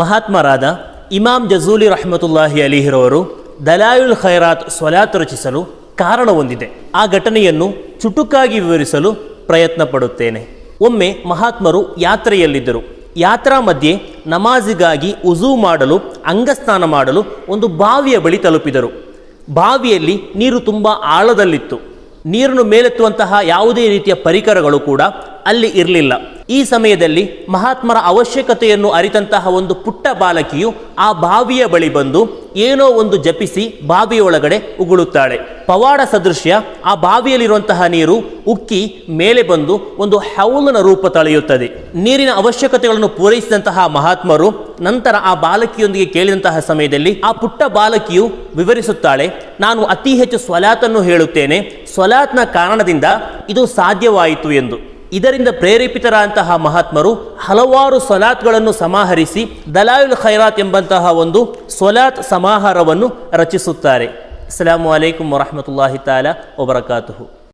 ಮಹಾತ್ಮರಾದ ಇಮಾಮ್ ಜಜೂಲಿ ರಹಮತುಲ್ಲಾಹಿ ಅಲಿಹಿರವರು ದಲಾಯುಲ್ ಖೈರಾತ್ ಸ್ವಲಾತ್ ರಚಿಸಲು ಕಾರಣ ಹೊಂದಿದೆ. ಆ ಘಟನೆಯನ್ನು ಚುಟುಕಾಗಿ ವಿವರಿಸಲು ಪ್ರಯತ್ನ ಪಡುತ್ತೇನೆ. ಒಮ್ಮೆ ಮಹಾತ್ಮರು ಯಾತ್ರೆಯಲ್ಲಿದ್ದರು. ಯಾತ್ರಾ ಮಧ್ಯೆ ನಮಾಜಿಗಾಗಿ ಉಜೂ ಮಾಡಲು ಅಂಗಸ್ನಾನ ಮಾಡಲು ಒಂದು ಬಾವಿಯ ಬಳಿ ತಲುಪಿದರು. ಬಾವಿಯಲ್ಲಿ ನೀರು ತುಂಬ ಆಳದಲ್ಲಿತ್ತು. ನೀರನ್ನು ಮೇಲೆತ್ತುವಂತಹ ಯಾವುದೇ ರೀತಿಯ ಪರಿಕರಗಳು ಕೂಡ ಅಲ್ಲಿ ಇರಲಿಲ್ಲ. ಈ ಸಮಯದಲ್ಲಿ ಮಹಾತ್ಮರ ಅವಶ್ಯಕತೆಯನ್ನು ಅರಿತಂತಹ ಒಂದು ಪುಟ್ಟ ಬಾಲಕಿಯು ಆ ಬಾವಿಯ ಬಳಿ ಬಂದು ಏನೋ ಒಂದು ಜಪಿಸಿ ಬಾವಿಯೊಳಗಡೆ ಉಗುಳುತ್ತಾಳೆ. ಪವಾಡ ಸದೃಶ್ಯ ಆ ಬಾವಿಯಲ್ಲಿರುವಂತಹ ನೀರು ಉಕ್ಕಿ ಮೇಲೆ ಬಂದು ಒಂದು ಹೌಲನ ರೂಪ ತಳೆಯುತ್ತದೆ. ನೀರಿನ ಅವಶ್ಯಕತೆಗಳನ್ನು ಪೂರೈಸಿದಂತಹ ಮಹಾತ್ಮರು ನಂತರ ಆ ಬಾಲಕಿಯೊಂದಿಗೆ ಕೇಳಿದಂತಹ ಸಮಯದಲ್ಲಿ ಆ ಪುಟ್ಟ ಬಾಲಕಿಯು ವಿವರಿಸುತ್ತಾಳೆ, ನಾನು ಅತಿ ಹೆಚ್ಚು ಸ್ವಲಾತನ್ನು ಹೇಳುತ್ತೇನೆ, ಸ್ವಲಾತ್ನ ಕಾರಣದಿಂದ ಇದು ಸಾಧ್ಯವಾಯಿತು ಎಂದು. ಇದರಿಂದ ಪ್ರೇರೇಪಿತರಾದಂತಹ ಮಹಾತ್ಮರು ಹಲವಾರು ಸ್ವಲಾತ್ಗಳನ್ನು ಸಮಾಹರಿಸಿ ದಲಾಯುಲ್ ಖೈರಾತ್ ಎಂಬಂತಹ ಒಂದು ಸ್ವಲಾತ್ ಸಮಾಹಾರವನ್ನು ರಚಿಸುತ್ತಾರೆ. ಅಸ್ಸಲಾಮು ಅಲೈಕುಂ ವರಹಮತುಲ್ಲಾಹಿ ತಾಲಾ ವಬರಕಾತುಹು.